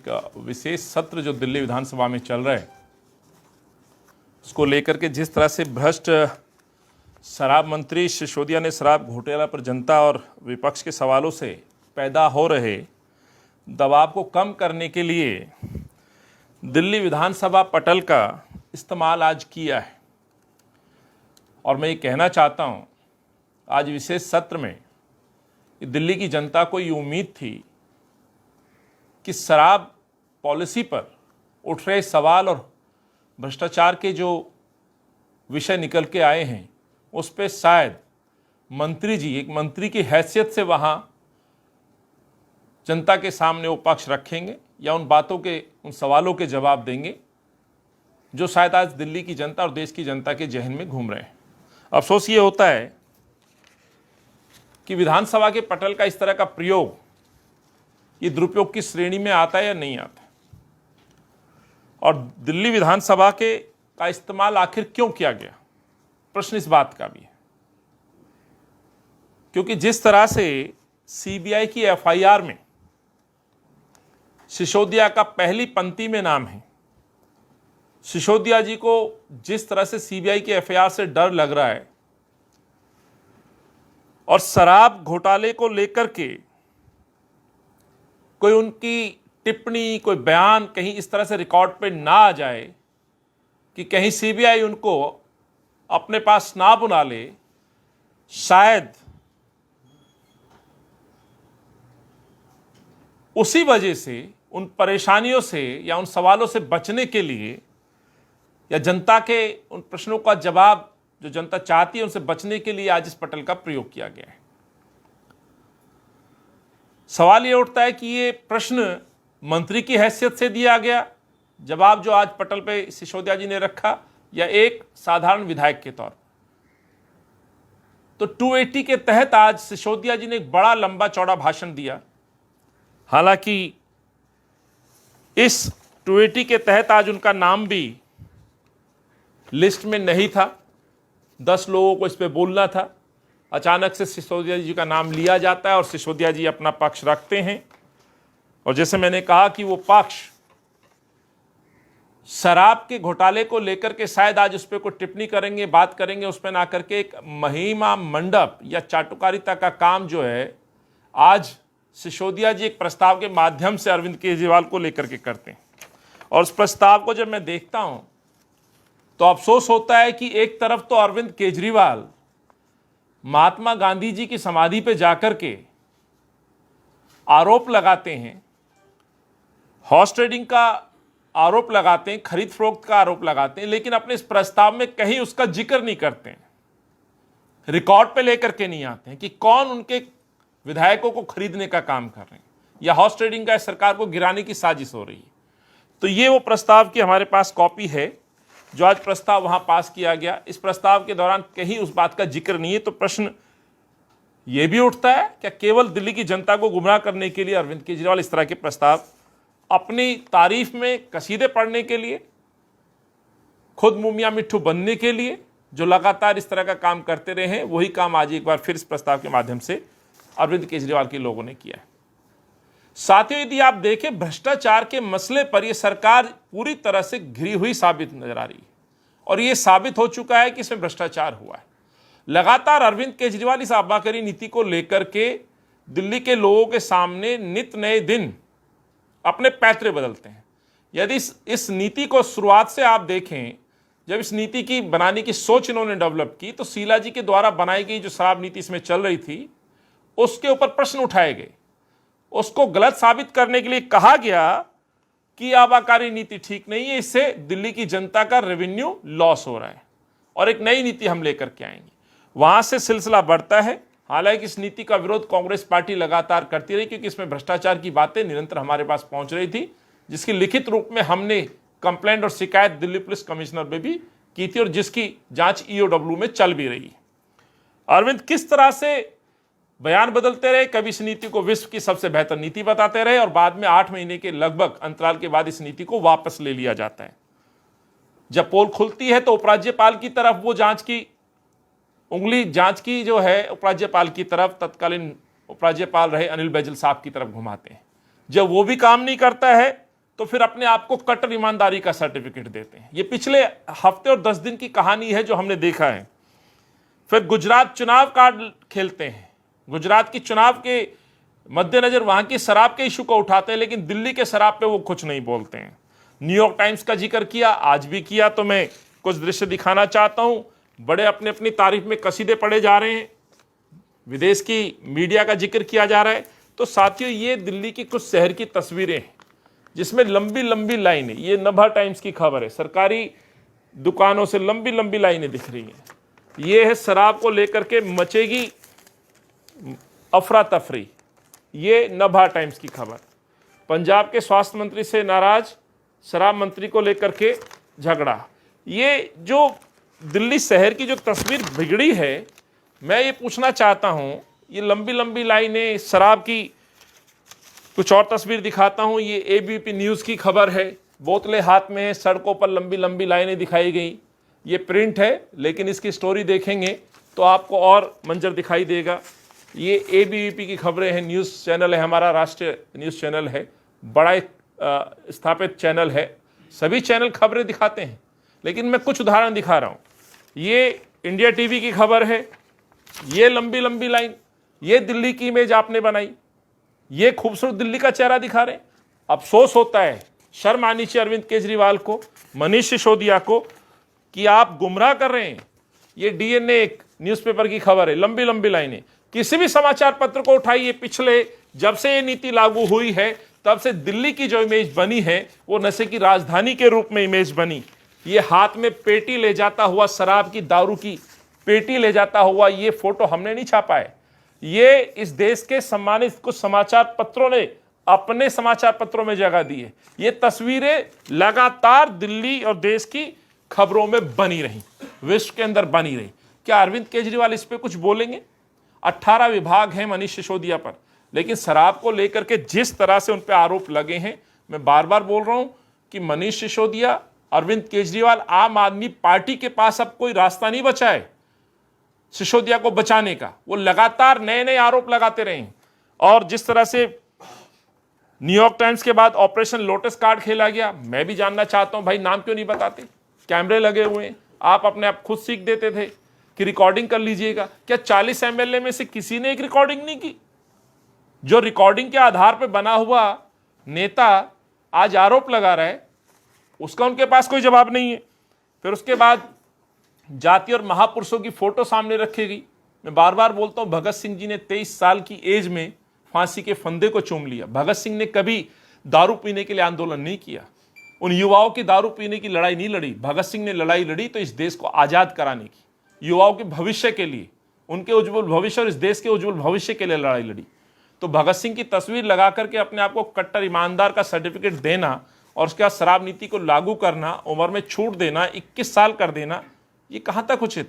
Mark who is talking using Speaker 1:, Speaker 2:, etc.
Speaker 1: विशेष सत्र जो दिल्ली विधानसभा में चल रहा है उसको लेकर के जिस तरह से भ्रष्ट शराब मंत्री सिसोदिया ने शराब घोटाला पर जनता और विपक्ष के सवालों से पैदा हो रहे दबाव को कम करने के लिए दिल्ली विधानसभा पटल का इस्तेमाल आज किया है। और मैं ये कहना चाहता हूँ, आज विशेष सत्र में दिल्ली की जनता को ये उम्मीद थी कि शराब पॉलिसी पर उठ रहे सवाल और भ्रष्टाचार के जो विषय निकल के आए हैं उस पर शायद मंत्री जी एक मंत्री की हैसियत से वहाँ जनता के सामने वो पक्ष रखेंगे या उन बातों के उन सवालों के जवाब देंगे जो शायद आज दिल्ली की जनता और देश की जनता के जहन में घूम रहे हैं। अफसोस ये होता है कि विधानसभा के पटल का इस तरह का प्रयोग ये दुरुपयोग की श्रेणी में आता है या नहीं आता, और दिल्ली विधानसभा का इस्तेमाल आखिर क्यों किया गया, प्रश्न इस बात का भी है। क्योंकि जिस तरह से सीबीआई की एफआईआर में सिसोदिया का पहली पंक्ति में नाम है, सिसोदिया जी को जिस तरह से सीबीआई की एफआईआर से डर लग रहा है और शराब घोटाले को लेकर के कोई उनकी टिप्पणी कोई बयान कहीं इस तरह से रिकॉर्ड पे ना आ जाए कि कहीं सीबीआई उनको अपने पास ना बुला ले, शायद उसी वजह से उन परेशानियों से या उन सवालों से बचने के लिए या जनता के उन प्रश्नों का जवाब जो जनता चाहती है उनसे बचने के लिए आज इस पटल का प्रयोग किया गया है। सवाल ये उठता है कि ये प्रश्न मंत्री की हैसियत से दिया गया जवाब जो आज पटल पे सिसोदिया जी ने रखा, या एक साधारण विधायक के तौर पर। तो 280 के तहत आज सिसोदिया जी ने एक बड़ा लंबा चौड़ा भाषण दिया। हालांकि इस 280 के तहत आज उनका नाम भी लिस्ट में नहीं था, 10 लोगों को इस पे बोलना था। अचानक से सिसोदिया जी का नाम लिया जाता है और सिसोदिया जी अपना पक्ष रखते हैं। और जैसे मैंने कहा कि वो पक्ष शराब के घोटाले को लेकर के शायद आज उस पर कोई टिप्पणी करेंगे, बात करेंगे, उस पर ना करके एक महिमा मंडप या चाटुकारिता का काम जो है आज सिसोदिया जी एक प्रस्ताव के माध्यम से अरविंद केजरीवाल को लेकर के करते हैं। और उस प्रस्ताव को जब मैं देखता हूं तो अफसोस होता है कि एक तरफ तो अरविंद केजरीवाल महात्मा गांधी जी की समाधि पे जाकर के आरोप लगाते हैं, हॉर्स ट्रेडिंग का आरोप लगाते हैं, खरीद फरोख्त का आरोप लगाते हैं, लेकिन अपने इस प्रस्ताव में कहीं उसका जिक्र नहीं करते हैं, रिकॉर्ड पे लेकर के नहीं आते हैं कि कौन उनके विधायकों को खरीदने का काम कर रहे हैं या हॉर्स ट्रेडिंग का सरकार को गिराने की साजिश हो रही है। तो ये वो प्रस्ताव की हमारे पास कॉपी है जो आज प्रस्ताव वहां पास किया गया। इस प्रस्ताव के दौरान कहीं उस बात का जिक्र नहीं है। तो प्रश्न ये भी उठता है, क्या केवल दिल्ली की जनता को गुमराह करने के लिए अरविंद केजरीवाल इस तरह के प्रस्ताव अपनी तारीफ में कसीदे पढ़ने के लिए, खुद मुमिया मिट्ठू बनने के लिए, जो लगातार इस तरह का काम करते रहे हैं, वही काम आज एक बार फिर इस प्रस्ताव के माध्यम से अरविंद केजरीवाल के लोगों ने किया है। साथियों, यदि आप देखें भ्रष्टाचार के मसले पर यह सरकार पूरी तरह से घिरी हुई साबित नजर आ रही है और यह साबित हो चुका है कि इसमें भ्रष्टाचार हुआ है। लगातार अरविंद केजरीवाल इस आबाकारी नीति को लेकर के दिल्ली के लोगों के सामने नित नए दिन अपने पैतरे बदलते हैं। यदि इस नीति को शुरुआत से आप देखें, जब इस नीति की बनाने की सोच इन्होंने डेवलप की तो शीला जी के द्वारा बनाई गई जो शराब नीति इसमें चल रही थी उसके ऊपर प्रश्न उठाए गए, उसको गलत साबित करने के लिए कहा गया कि आबाकारी नीति ठीक नहीं है, इससे दिल्ली की जनता का रेवेन्यू लॉस हो रहा है और एक नई नीति हम लेकर के आएंगे। वहां से सिलसिला बढ़ता है। हालांकि इस नीति का विरोध कांग्रेस पार्टी लगातार करती रही क्योंकि इसमें भ्रष्टाचार की बातें निरंतर हमारे पास पहुंच रही थी, जिसकी लिखित रूप में हमने कंप्लेंट और शिकायत दिल्ली पुलिस कमिश्नर में भी की थी और जिसकी जांच ईओडब्ल्यू में चल भी रही है। अरविंद किस तरह से बयान बदलते रहे, कभी इस नीति को विश्व की सबसे बेहतर नीति बताते रहे और बाद में 8 महीने के लगभग अंतराल के बाद इस नीति को वापस ले लिया जाता है। जब पोल खुलती है तो उपराज्यपाल की तरफ वो जांच की उंगली जांच की जो है उपराज्यपाल की तरफ, तत्कालीन उपराज्यपाल रहे अनिल बैजल साहब की तरफ घुमाते हैं। जब वो भी काम नहीं करता है तो फिर अपने आप को कट्टर ईमानदारी का सर्टिफिकेट देते हैं। ये पिछले हफ्ते और 10 दिन की कहानी है जो हमने देखा है। फिर गुजरात चुनाव कार्ड खेलते हैं, गुजरात की चुनाव के मद्देनजर वहां की शराब के इशू को उठाते हैं, लेकिन दिल्ली के शराब पे वो कुछ नहीं बोलते हैं। न्यूयॉर्क टाइम्स का जिक्र किया, आज भी किया, तो मैं कुछ दृश्य दिखाना चाहता हूं। बड़े अपने अपनी तारीफ में कसीदे पढ़े जा रहे हैं, विदेश की मीडिया का जिक्र किया जा रहा है। तो साथियों, ये दिल्ली की कुछ शहर की तस्वीरें हैं जिसमें लंबी लंबी लाइनें, ये नभा टाइम्स की खबर है, सरकारी दुकानों से लंबी लंबी लाइनें दिख रही हैं। ये है शराब को लेकर के मचेगी अफरा तफरी, ये नभा टाइम्स की खबर। पंजाब के स्वास्थ्य मंत्री से नाराज, शराब मंत्री को लेकर के झगड़ा। ये जो दिल्ली शहर की जो तस्वीर बिगड़ी है, मैं ये पूछना चाहता हूँ, ये लंबी लंबी लाइनें शराब की, कुछ और तस्वीर दिखाता हूँ। ये एबीपी न्यूज़ की खबर है, बोतलें हाथ में हैं, सड़कों पर लंबी लंबी लाइनें दिखाई गई। ये प्रिंट है, लेकिन इसकी स्टोरी देखेंगे तो आपको और मंजर दिखाई देगा। ये एबीपी की खबरें हैं, न्यूज़ चैनल है हमारा, राष्ट्रीय न्यूज़ चैनल है, बड़ा स्थापित चैनल है। सभी चैनल खबरें दिखाते हैं, लेकिन मैं कुछ उदाहरण दिखा रहा हूँ। ये इंडिया टीवी की खबर है, ये लंबी लंबी लाइन, ये दिल्ली की इमेज आपने बनाई, ये खूबसूरत दिल्ली का चेहरा दिखा रहे हैं। अफसोस होता है, शर्म आनी चाहिए अरविंद केजरीवाल को, मनीष सिसोदिया को, कि आप गुमराह कर रहे हैं। ये डीएनए एक न्यूज़पेपर की खबर है, लंबी लंबी लाइनें। किसी भी समाचार पत्र को उठाइए, पिछले जब से ये नीति लागू हुई है तब से दिल्ली की जो इमेज बनी है वो नशे की राजधानी के रूप में इमेज बनी। ये हाथ में पेटी ले जाता हुआ, शराब की, दारू की पेटी ले जाता हुआ, ये फोटो हमने नहीं छापा है, ये इस देश के सम्मानित कुछ समाचार पत्रों ने अपने समाचार पत्रों में जगह दी है। ये तस्वीरें लगातार दिल्ली और देश की खबरों में बनी रही, विश्व के अंदर बनी रही। क्या अरविंद केजरीवाल इस पे कुछ बोलेंगे? 18 विभाग हैं मनीष सिसोदिया पर, लेकिन शराब को लेकर के जिस तरह से उन पर आरोप लगे हैं, मैं बार बार बोल रहा हूं कि मनीष सिसोदिया, अरविंद केजरीवाल, आम आदमी पार्टी के पास अब कोई रास्ता नहीं बचा है सिसोदिया को बचाने का। वो लगातार नए नए आरोप लगाते रहे। और जिस तरह से न्यूयॉर्क टाइम्स के बाद ऑपरेशन लोटस कार्ड खेला गया, मैं भी जानना चाहता हूं, भाई नाम क्यों नहीं बताते? कैमरे लगे हुए हैं, आप अपने आप खुद सीख देते थे कि रिकॉर्डिंग कर लीजिएगा। क्या 40 एमएलए में से किसी ने एक रिकॉर्डिंग नहीं की? जो रिकॉर्डिंग के आधार पर बना हुआ नेता आज आरोप लगा रहा है, उसका उनके पास कोई जवाब नहीं है। फिर उसके बाद जाति और महापुरुषों की फोटो सामने रखी गई। मैं बार बार बोलता हूं, भगत सिंह जी ने 23 साल की एज में फांसी के फंदे को चूम लिया। भगत सिंह ने कभी दारू पीने के लिए आंदोलन नहीं किया, उन युवाओं की दारू पीने की लड़ाई नहीं लड़ी। भगत सिंह ने लड़ाई लड़ी तो इस देश को आजाद कराने की, युवाओं के भविष्य के लिए, उनके उज्जवल भविष्य और इस देश के उज्जवल भविष्य के लिए लड़ाई लड़ी। तो भगत सिंह की तस्वीर लगा करके अपने आप को कट्टर ईमानदार का सर्टिफिकेट देना और उसके बाद शराब नीति को लागू करना, उम्र में छूट देना, 21 साल कर देना, ये कहां तक उचित?